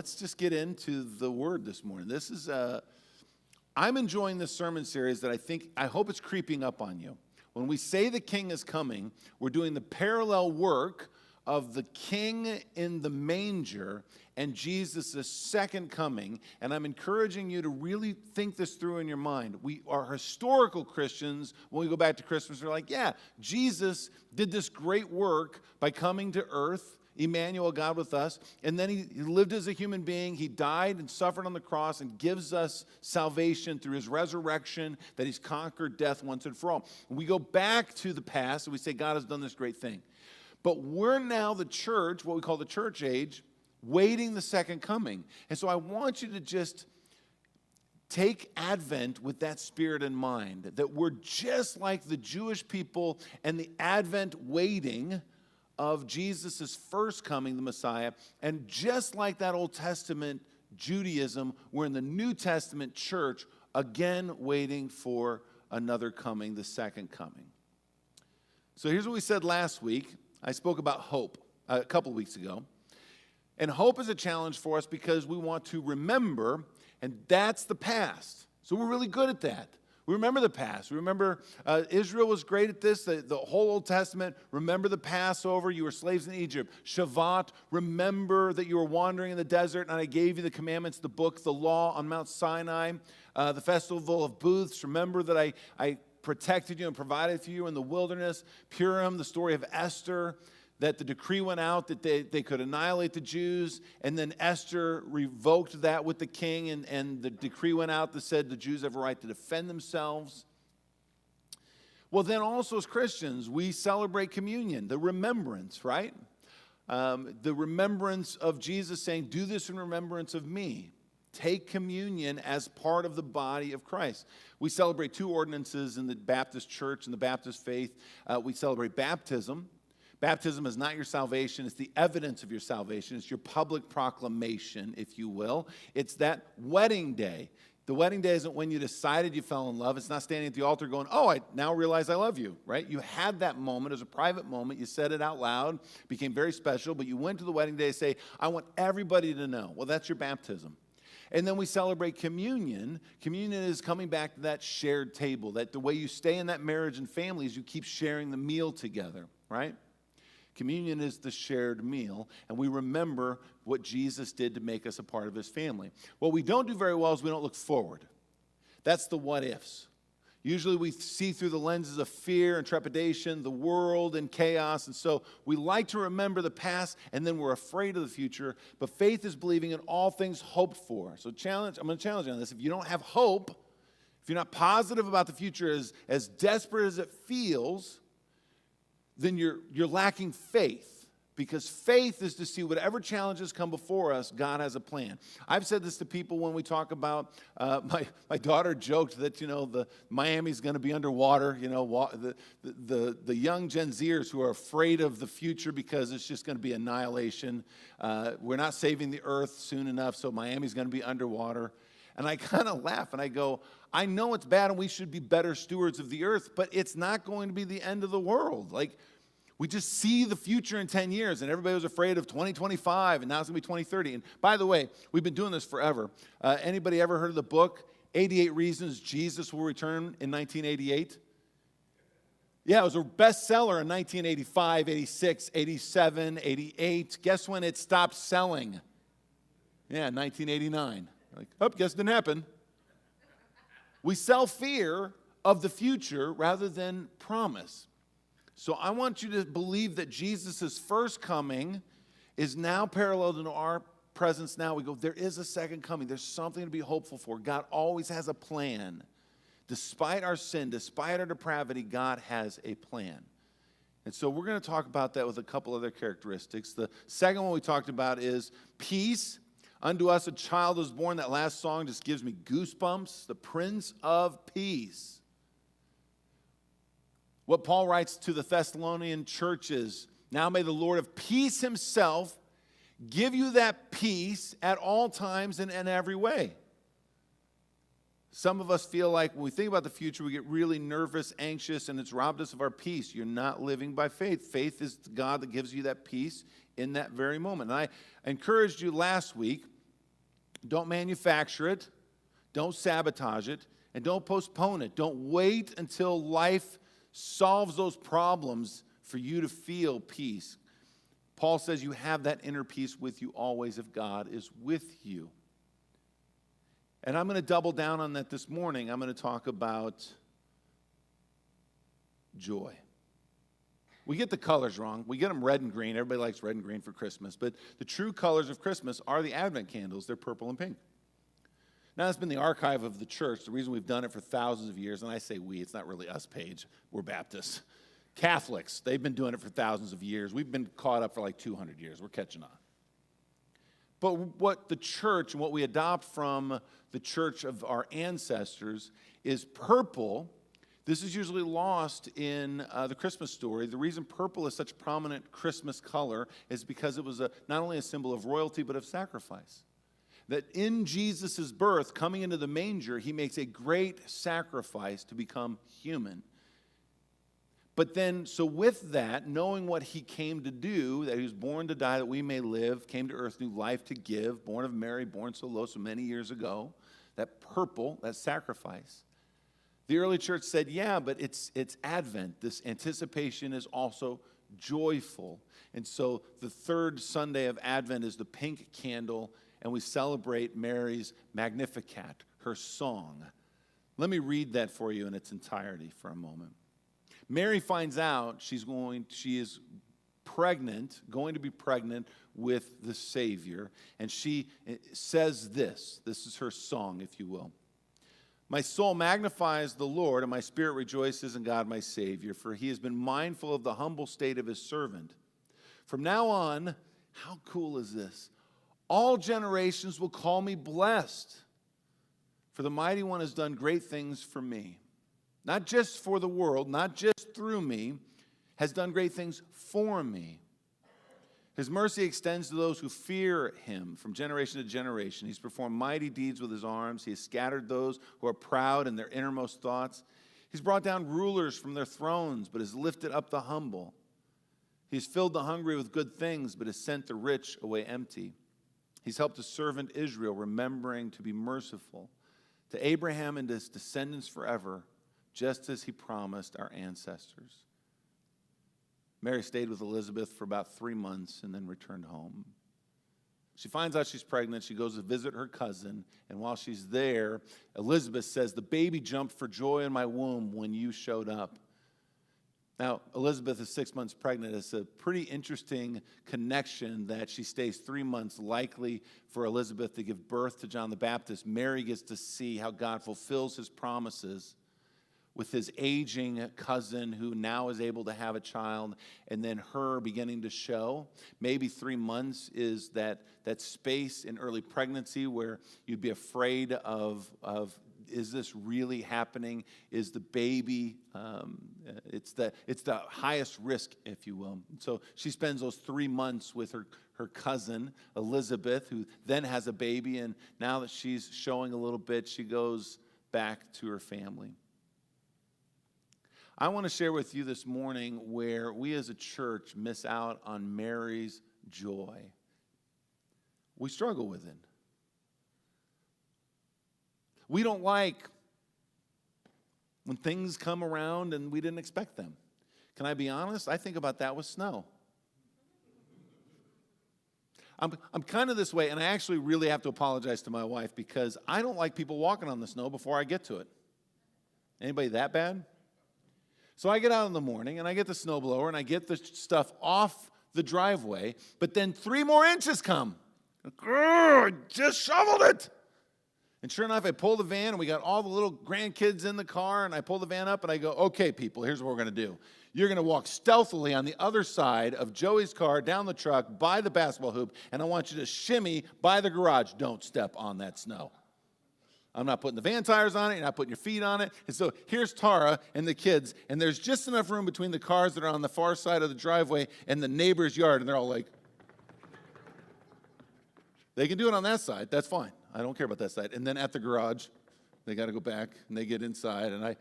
Let's just get into the word this morning. I'm enjoying this sermon series that I hope it's creeping up on you. When we say the King is coming, we're doing the parallel work of the King in the manger and Jesus' second coming. And I'm encouraging you to really think this through in your mind. We are historical Christians. When we go back to Christmas, we're like, yeah, Jesus did this great work by coming to earth. Emmanuel, God with us, and then he lived as a human being. He died and suffered on the cross and gives us salvation through his resurrection, that he's conquered death once and for all. And we go back to the past and we say God has done this great thing. But we're now the church, what we call the church age, waiting the second coming. And so I want you to just take Advent with that spirit in mind, that we're just like the Jewish people and the Advent waiting of Jesus' first coming, the Messiah. And just like that Old Testament Judaism, we're in the New Testament church, again waiting for another coming, the second coming. So here's what we said last week. I spoke about hope a couple weeks ago. And hope is a challenge for us because we want to remember, and that's the past. So we're really good at that. We remember the past. We remember Israel was great at this, the whole Old Testament. Remember the Passover. You were slaves in Egypt. Shabbat. Remember that you were wandering in the desert, and I gave you the commandments, the book, the law on Mount Sinai. The festival of booths. Remember that I protected you and provided for you in the wilderness. Purim, the story of Esther, that the decree went out that they could annihilate the Jews, and then Esther revoked that with the king, and the decree went out that said the Jews have a right to defend themselves. Well, then also as Christians, we celebrate communion, the remembrance, right? The remembrance of Jesus saying, do this in remembrance of me. Take communion as part of the body of Christ. We celebrate two ordinances in the Baptist church and the Baptist faith. We celebrate baptism. Baptism is not your salvation. It's the evidence of your salvation. It's your public proclamation, if you will. It's that wedding day. The wedding day isn't when you decided you fell in love. It's not standing at the altar going, oh, I now realize I love you, right? You had that moment. It was a private moment. You said it out loud. It became very special. But you went to the wedding day to say, I want everybody to know. Well, that's your baptism. And then we celebrate communion. Communion is coming back to that shared table, that the way you stay in that marriage and family is you keep sharing the meal together, right? Communion is the shared meal, and we remember what Jesus did to make us a part of his family. What we don't do very well is we don't look forward. That's the what ifs. Usually we see through the lenses of fear and trepidation, the world and chaos, and so we like to remember the past, and then we're afraid of the future. But faith is believing in all things hoped for. So I'm going to challenge you on this. If you don't have hope, if you're not positive about the future as desperate as it feels, then you're lacking faith, because faith is to see whatever challenges come before us, God has a plan. I've said this to people when we talk about, my daughter joked that, the Miami's going to be underwater, the young Gen Zers who are afraid of the future because it's just going to be annihilation. We're not saving the earth soon enough, so Miami's going to be underwater. And I kind of laugh and I go, I know it's bad and we should be better stewards of the earth, but it's not going to be the end of the world. Like, we just see the future in 10 years, and everybody was afraid of 2025, and now it's going to be 2030. And by the way, we've been doing this forever. Anybody ever heard of the book, 88 Reasons Jesus Will Return in 1988? Yeah, it was a bestseller in 1985, 86, 87, 88. Guess when it stopped selling? Yeah, 1989. Guess it didn't happen. We sell fear of the future rather than promise. So I want you to believe that Jesus' first coming is now paralleled in our presence now. We go, there is a second coming. There's something to be hopeful for. God always has a plan. Despite our sin, despite our depravity, God has a plan. And so we're going to talk about that with a couple other characteristics. The second one we talked about is peace. Unto us a child is born. That last song just gives me goosebumps. The Prince of Peace. What Paul writes to the Thessalonian churches, now may the Lord of peace himself give you that peace at all times and in every way. Some of us feel like when we think about the future, we get really nervous, anxious, and it's robbed us of our peace. You're not living by faith. Faith is God that gives you that peace in that very moment. And I encouraged you last week Don't manufacture it. Don't sabotage it. And don't postpone it. Don't wait until life solves those problems for you to feel peace. Paul says you have that inner peace with you always if God is with you. And I'm going to double down on that this morning. I'm going to talk about joy. We get the colors wrong. We get them red and green. Everybody likes red and green for Christmas. But the true colors of Christmas are the Advent candles. They're purple and pink. Now, that's been the archive of the church. The reason we've done it for thousands of years, and I say we, it's not really us, Paige. We're Baptists. Catholics, they've been doing it for thousands of years. We've been caught up for like 200 years. We're catching on. But what the church and what we adopt from the church of our ancestors is purple. This is usually lost in the Christmas story. The reason purple is such a prominent Christmas color is because it was not only a symbol of royalty, but of sacrifice. That in Jesus' birth, coming into the manger, he makes a great sacrifice to become human. But then, so with that, knowing what he came to do, that he was born to die that we may live, came to earth new life to give, born of Mary, born so low so many years ago, that purple, that sacrifice. The early church said, yeah, but it's Advent. This anticipation is also joyful. And so the third Sunday of Advent is the pink candle, and we celebrate Mary's Magnificat, her song. Let me read that for you in its entirety for a moment. Mary finds out she is pregnant, going to be pregnant with the Savior, and she says this is her song, if you will. My soul magnifies the Lord, and my spirit rejoices in God my Savior, for he has been mindful of the humble state of his servant. From now on, how cool is this? All generations will call me blessed, for the Mighty One has done great things for me. Not just for the world, not just through me, has done great things for me. His mercy extends to those who fear him from generation to generation. He's performed mighty deeds with his arms. He has scattered those who are proud in their innermost thoughts. He's brought down rulers from their thrones, but has lifted up the humble. He's filled the hungry with good things, but has sent the rich away empty. He's helped his servant Israel, remembering to be merciful to Abraham and his descendants forever, just as he promised our ancestors. Mary stayed with Elizabeth for about 3 months and then returned home. She finds out she's pregnant. She goes to visit her cousin. And while she's there, Elizabeth says, the baby jumped for joy in my womb when you showed up. Now, Elizabeth is 6 months pregnant. It's a pretty interesting connection that she stays 3 months, likely for Elizabeth to give birth to John the Baptist. Mary gets to see how God fulfills his promises with his aging cousin who now is able to have a child, and then her beginning to show. Maybe 3 months is that space in early pregnancy where you'd be afraid of is this really happening? Is the baby, it's the highest risk, if you will. So she spends those 3 months with her cousin, Elizabeth, who then has a baby, and now that she's showing a little bit, she goes back to her family. I want to share with you this morning where we as a church miss out on Mary's joy. We struggle with it. We don't like when things come around and we didn't expect them. Can I be honest? I think about that with snow. I'm kind of this way, and I actually really have to apologize to my wife because I don't like people walking on the snow before I get to it. Anybody that bad? So I get out in the morning, and I get the snowblower, and I get the stuff off the driveway, but then 3 more inches come. I just shoveled it. And sure enough, I pull the van, and we got all the little grandkids in the car, and I pull the van up, and I go, okay, people, here's what we're going to do. You're going to walk stealthily on the other side of Joey's car, down the truck, by the basketball hoop, and I want you to shimmy by the garage. Don't step on that snow. I'm not putting the van tires on it. You're not putting your feet on it. And so here's Tara and the kids, and there's just enough room between the cars that are on the far side of the driveway and the neighbor's yard, and they're all like, they can do it on that side. That's fine. I don't care about that side. And then at the garage, they got to go back, and they get inside, and I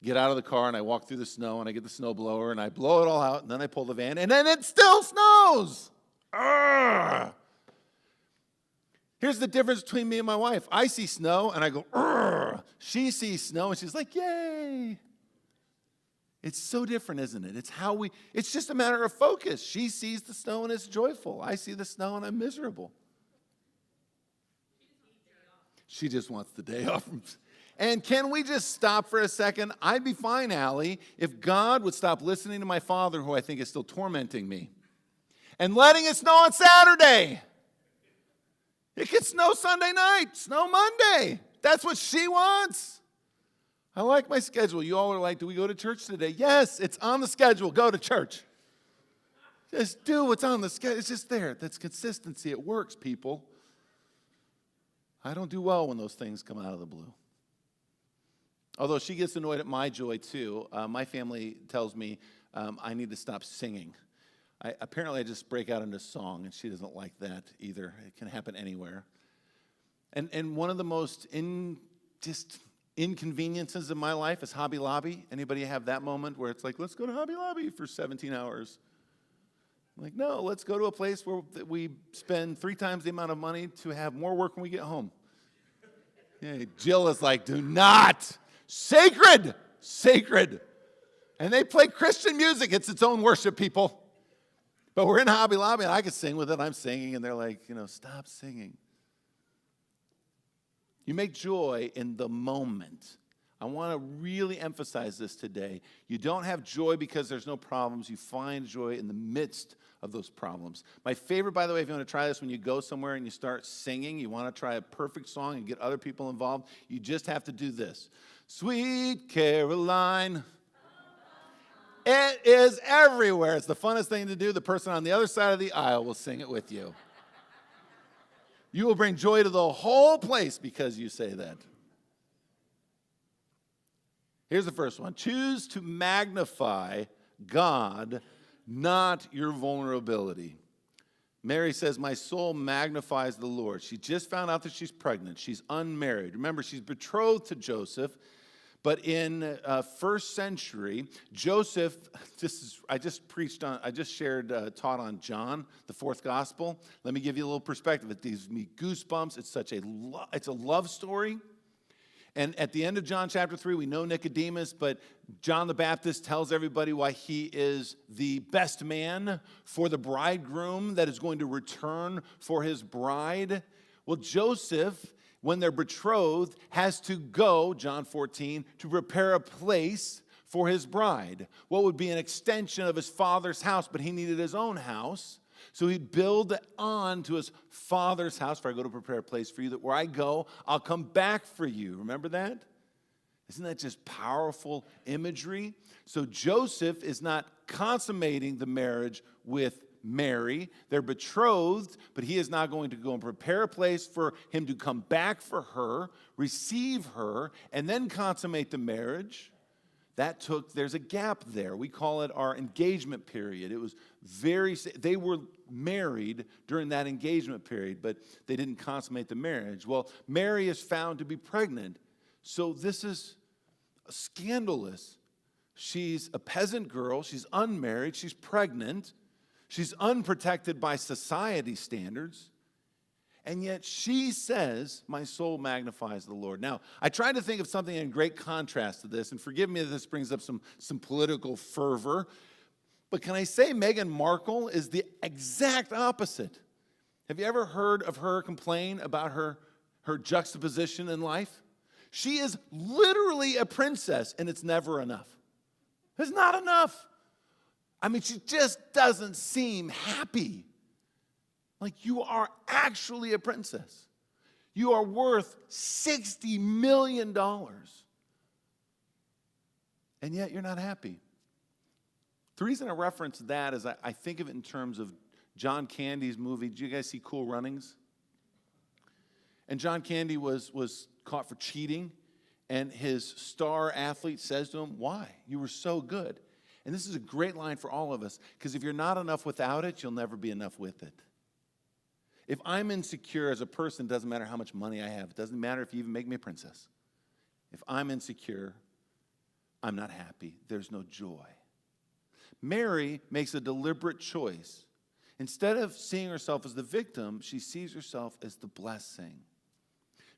get out of the car, and I walk through the snow, and I get the snow blower, and I blow it all out, and then I pull the van, and then it still snows. Here's Here's the difference between me and my wife. I see snow, and I go, "Urgh." She sees snow, and she's like, yay. It's so different, isn't it? It's just a matter of focus. She sees the snow, and it's joyful. I see the snow, and I'm miserable. She just wants the day off. And can we just stop for a second? I'd be fine, Allie, if God would stop listening to my father, who I think is still tormenting me, and letting it snow on Saturday. It could snow Sunday night, snow Monday. That's what she wants. I like my schedule. You all are like, do we go to church today? Yes, it's on the schedule. Go to church. Just do what's on the schedule. It's just there. That's consistency. It works, people. I don't do well when those things come out of the blue. Although she gets annoyed at my joy too. My family tells me I need to stop singing. Apparently I just break out into song, and she doesn't like that either. It can happen anywhere. And one of the most inconveniences of my life is Hobby Lobby. Anybody have that moment where it's like, let's go to Hobby Lobby for 17 hours? I'm like, no, let's go to a place where we spend 3 times the amount of money to have more work when we get home. Yeah, Jill is like, do not. Sacred. And they play Christian music. It's its own worship, people. But we're in Hobby Lobby, and I can sing with it. I'm singing, and they're like, stop singing. You make joy in the moment. I want to really emphasize this today. You don't have joy because there's no problems. You find joy in the midst of those problems. My favorite, by the way, if you want to try this, when you go somewhere and you start singing, you want to try a perfect song and get other people involved, you just have to do this. Sweet Caroline. It is everywhere. It's the funnest thing to do. The person on the other side of the aisle will sing it with you. You will bring joy to the whole place because you say that. Here's the first one. Choose to magnify God, not your vulnerability. Mary says, my soul magnifies the Lord. She just found out that she's pregnant. She's unmarried. Remember, she's betrothed to Joseph. But in first century, Joseph, I just taught on John, the 4th gospel. Let me give you a little perspective. It gives me goosebumps. It's a love story. And at the end of John chapter 3, we know Nicodemus, but John the Baptist tells everybody why he is the best man for the bridegroom that is going to return for his bride. Well, Joseph, when they're betrothed, has to go, John 14, to prepare a place for his bride. What would be an extension of his father's house, but he needed his own house. So he'd build on to his father's house. For I go to prepare a place for you, that where I go, I'll come back for you. Remember that? Isn't that just powerful imagery? So Joseph is not consummating the marriage with Mary. They're betrothed, but he is now going to go and prepare a place for him to come back for her, receive her, and then consummate the marriage. There's a gap there. We call it our engagement period. It was they were married during that engagement period, but they didn't consummate the marriage. Well, Mary is found to be pregnant. So this is scandalous. She's a peasant girl. She's unmarried. She's pregnant. She's unprotected by society standards. And yet she says, my soul magnifies the Lord. Now, I tried to think of something in great contrast to this, and forgive me if this brings up some political fervor, but can I say Meghan Markle is the exact opposite? Have you ever heard of her complain about her juxtaposition in life? She is literally a princess, and it's never enough. It's not enough. I mean, she just doesn't seem happy. Like, you are actually a princess. You are worth $60 million. And yet you're not happy. The reason I reference that is I think of it in terms of John Candy's movie. Did you guys see Cool Runnings? And John Candy was caught for cheating. And his star athlete says to him, why? You were so good. And this is a great line for all of us, because if you're not enough without it, you'll never be enough with it. If I'm insecure as a person, it doesn't matter how much money I have. It doesn't matter if you even make me a princess. If I'm insecure, I'm not happy. There's no joy. Mary makes a deliberate choice. Instead of seeing herself as the victim, she sees herself as the blessing.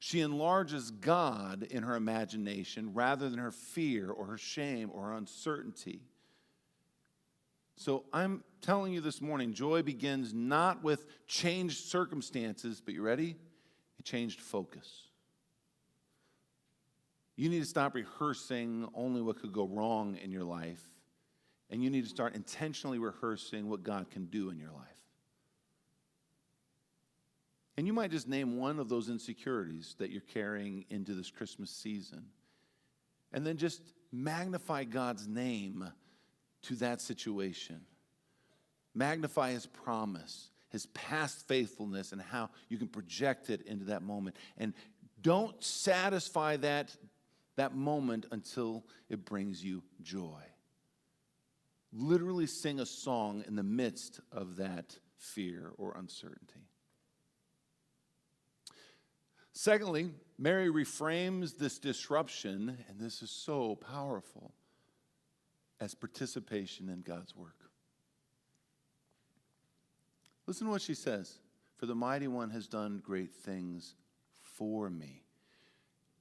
She enlarges God in her imagination rather than her fear or her shame or her uncertainty. So I'm telling you this morning, joy begins not with changed circumstances, but you ready? A changed focus. You need to stop rehearsing only what could go wrong in your life, and you need to start intentionally rehearsing what God can do in your life. And you might just name one of those insecurities that you're carrying into this Christmas season, and then just magnify God's name to that situation. Magnify his promise, his past faithfulness, and how you can project it into that moment. And don't satisfy that moment until it brings you joy. Literally sing a song in the midst of that fear or uncertainty. Secondly, Mary reframes this disruption, and this is so powerful, as participation in God's work. Listen to what she says. For the mighty one has done great things for me.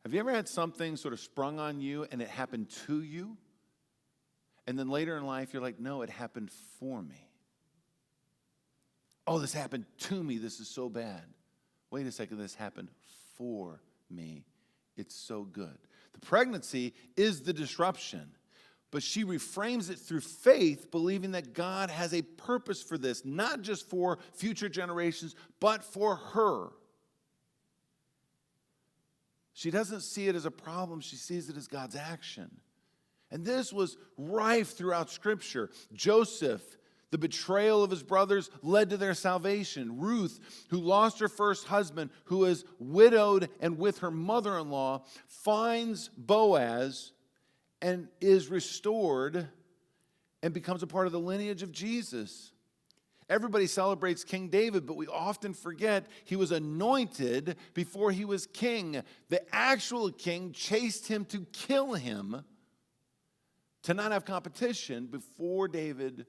Have you ever had something sort of sprung on you and it happened to you? And then later in life you're like, no, it happened for me. Oh, this happened to me. This is so bad. Wait a second, this happened for me. It's so good. The pregnancy is the disruption. But she reframes it through faith, believing that God has a purpose for this, not just for future generations, but for her. She doesn't see it as a problem, she sees it as God's action. And this was rife throughout Scripture. Joseph, the betrayal of his brothers led to their salvation. Ruth, who lost her first husband, who is widowed and with her mother-in-law, finds Boaz and is restored and becomes a part of the lineage of Jesus. Everybody celebrates King David, but we often forget he was anointed before he was king. The actual king chased him to kill him, to not have competition, before David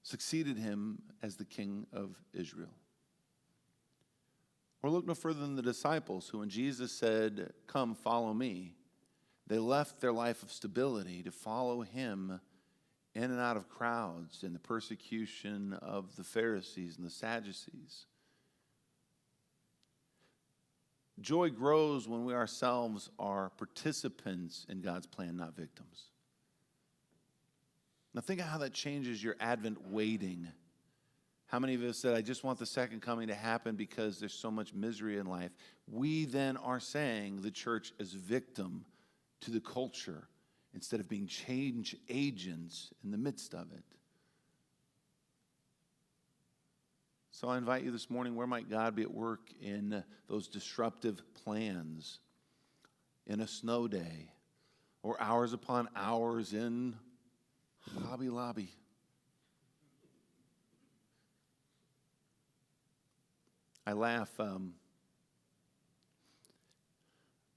succeeded him as the king of Israel. Or look no further than the disciples, who when Jesus said, "Come, follow me," they left their life of stability to follow him in and out of crowds and the persecution of the Pharisees and the Sadducees. Joy grows when we ourselves are participants in God's plan, not victims. Now think of how that changes your Advent waiting. How many of us said, I just want the second coming to happen because there's so much misery in life? We then are saying the church is victim to the culture instead of being change agents in the midst of it. So I invite you this morning, where might God be at work in those disruptive plans, in a snow day, or hours upon hours in Hobby Lobby? I laugh.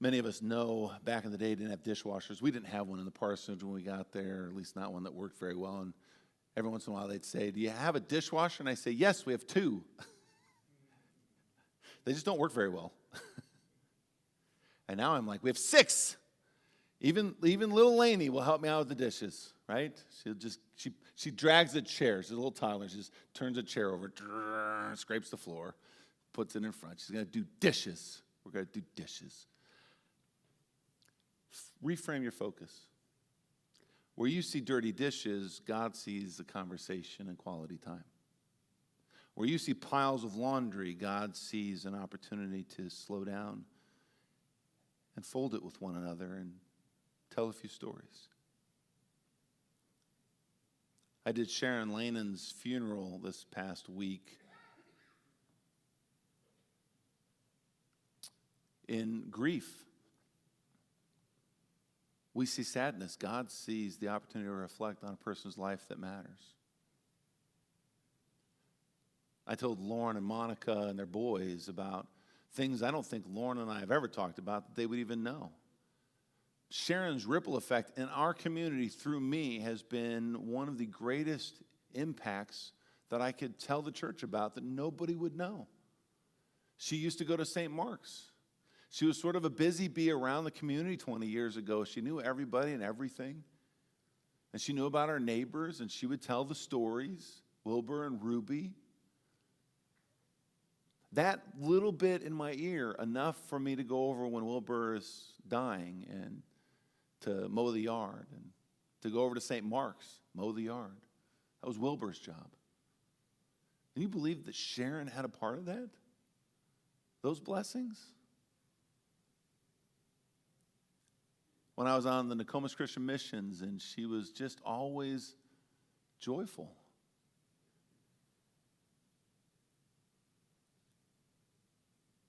Many of us know back in the day didn't have dishwashers. We didn't have one in the parsonage when we got there, or at least not one that worked very well. And every once in a while they'd say, do you have a dishwasher? And I say, yes, we have two. They just don't work very well. And now I'm like, we have 6. Even little Lainey will help me out with the dishes, right? She drags a chair. She's a little toddler. She just turns a chair over, scrapes the floor, puts it in front. She's going to do dishes. We're going to do dishes. Reframe your focus. Where you see dirty dishes, God sees the conversation and quality time. Where you see piles of laundry, God sees an opportunity to slow down and fold it with one another and tell a few stories. I did Sharon Lanon's funeral this past week. In grief, we see sadness. God sees the opportunity to reflect on a person's life that matters. I told Lauren and Monica and their boys about things I don't think Lauren and I have ever talked about that they would even know. Sharon's ripple effect in our community through me has been one of the greatest impacts that I could tell the church about that nobody would know. She used to go to St. Mark's. She was sort of a busy bee around the community 20 years ago. She knew everybody and everything. And she knew about her neighbors, and she would tell the stories, Wilbur and Ruby. That little bit in my ear, enough for me to go over when Wilbur is dying and to mow the yard, and to go over to St. Mark's, mow the yard. That was Wilbur's job. Can you believe that Sharon had a part of that? Those blessings? When I was on the Nokomis Christian Missions, and she was just always joyful.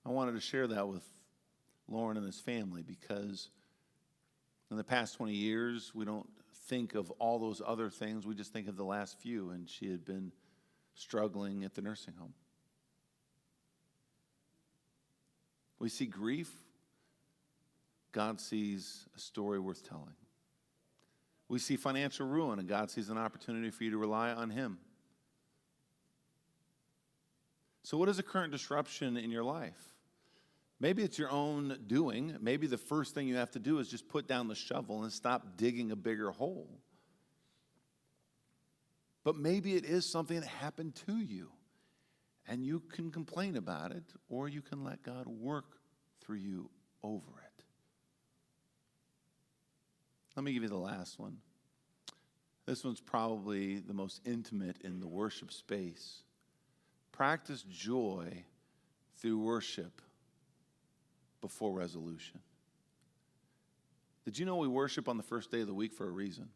I wanted to share that with Lauren and his family because in the past 20 years, we don't think of all those other things. We just think of the last few, and she had been struggling at the nursing home. We see grief. God sees a story worth telling. We see financial ruin, and God sees an opportunity for you to rely on Him. So what is the current disruption in your life? Maybe it's your own doing. Maybe the first thing you have to do is just put down the shovel and stop digging a bigger hole. But maybe it is something that happened to you, and you can complain about it, or you can let God work through you over it. Let me give you the last one. This one's probably the most intimate in the worship space. Practice joy through worship before resolution. Did you know we worship on the first day of the week for a reason?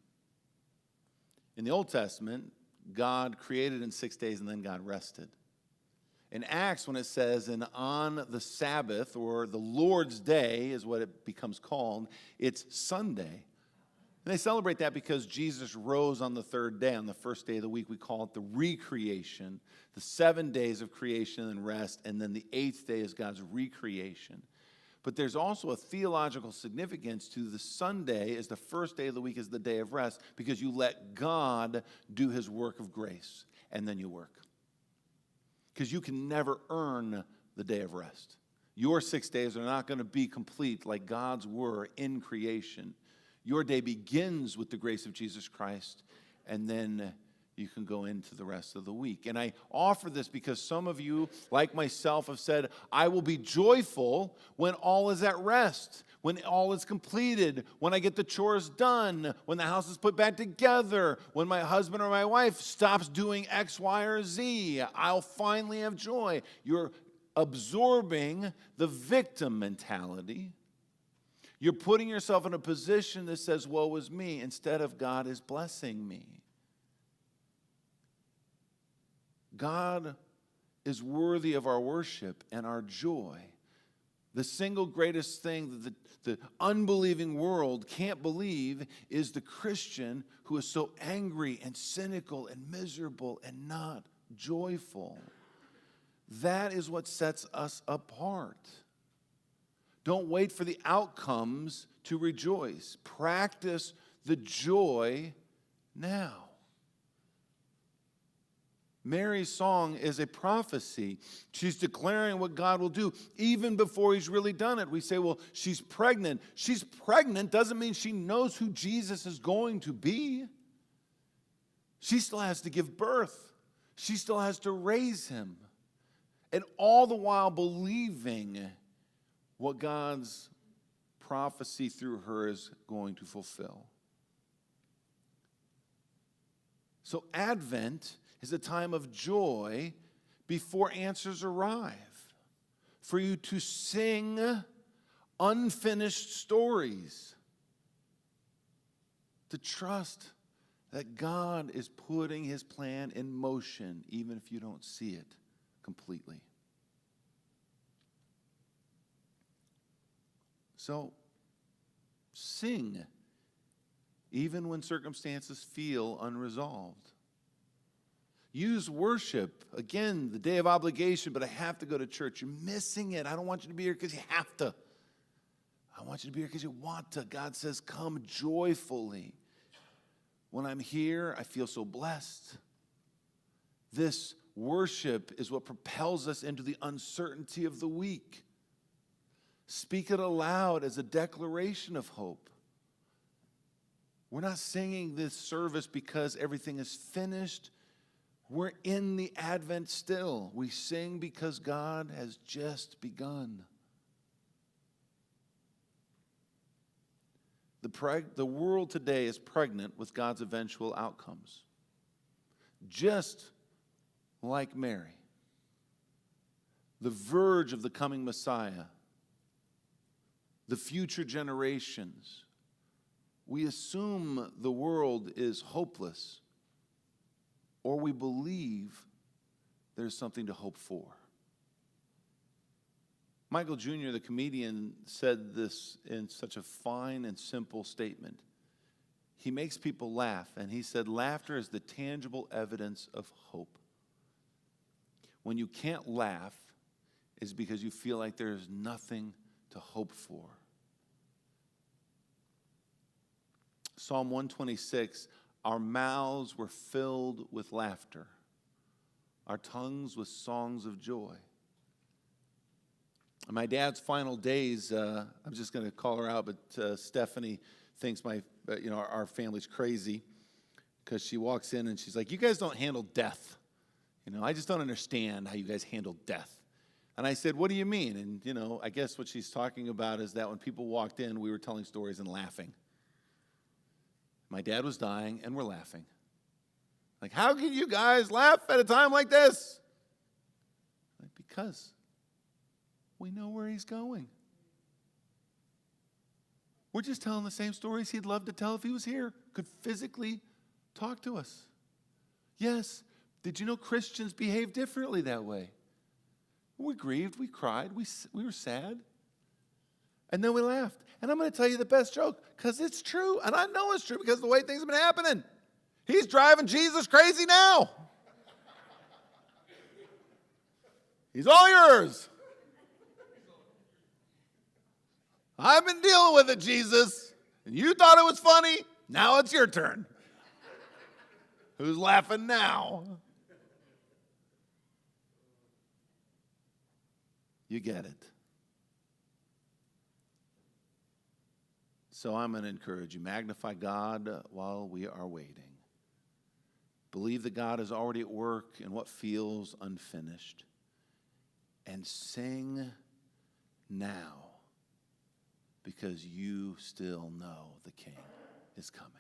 In the Old Testament, God created in 6 days and then God rested. In Acts, when it says, and on the Sabbath, or the Lord's Day is what it becomes called, it's Sunday. And they celebrate that because Jesus rose on the third day, on the first day of the week. We call it the recreation, the 7 days of creation and rest, and then the 8th day is God's recreation. But there's also a theological significance to the Sunday as the first day of the week is the day of rest, because you let God do His work of grace, and then you work. Because you can never earn the day of rest. Your 6 days are not going to be complete like God's were in creation. Your day begins with the grace of Jesus Christ, and then you can go into the rest of the week. And I offer this because some of you, like myself, have said, I will be joyful when all is at rest, when all is completed, when I get the chores done, when the house is put back together, when my husband or my wife stops doing X, Y, or Z. I'll finally have joy. You're absorbing the victim mentality. You're putting yourself in a position that says, woe is me, instead of God is blessing me. God is worthy of our worship and our joy. The single greatest thing that the unbelieving world can't believe is the Christian who is so angry and cynical and miserable and not joyful. That is what sets us apart. Don't wait for the outcomes to rejoice. Practice the joy now. Mary's song is a prophecy. She's declaring what God will do even before He's really done it. We say, well, she's pregnant. She's pregnant doesn't mean she knows who Jesus is going to be. She still has to give birth. She still has to raise Him. And all the while believing what God's prophecy through her is going to fulfill. So Advent is a time of joy before answers arrive. For you to sing unfinished stories. To trust that God is putting His plan in motion, even if you don't see it completely. So, sing, even when circumstances feel unresolved. Use worship. Again, the day of obligation, but I have to go to church. You're missing it. I don't want you to be here because you have to. I want you to be here because you want to. God says, come joyfully. When I'm here, I feel so blessed. This worship is what propels us into the uncertainty of the week. Speak it aloud as a declaration of hope. We're not singing this service because everything is finished. We're in the Advent still. We sing because God has just begun. The world today is pregnant with God's eventual outcomes. Just like Mary, the verge of the coming Messiah, the future generations. We assume the world is hopeless, or we believe there's something to hope for. Michael Jr., the comedian, said this in such a fine and simple statement. He makes people laugh, and he said, laughter is the tangible evidence of hope. When you can't laugh, it's because you feel like there's nothing to hope for. Psalm 126, our mouths were filled with laughter, our tongues with songs of joy. In my dad's final days, I'm just going to call her out, but Stephanie thinks our family's crazy because she walks in and she's like, you guys don't handle death. I just don't understand how you guys handle death. And I said, what do you mean? And, I guess what she's talking about is that when people walked in, we were telling stories and laughing. My dad was dying, and we're laughing. Like, how can you guys laugh at a time like this? Because we know where he's going. We're just telling the same stories he'd love to tell if he was here, could physically talk to us. Yes, did you know Christians behave differently that way? We grieved, we cried, we were sad. And then we laughed. And I'm going to tell you the best joke, because it's true. And I know it's true because of the way things have been happening. He's driving Jesus crazy now. He's all yours. I've been dealing with it, Jesus. And you thought it was funny. Now it's your turn. Who's laughing now? You get it. So I'm going to encourage you, magnify God while we are waiting. Believe that God is already at work in what feels unfinished. And sing now, because you still know the King is coming.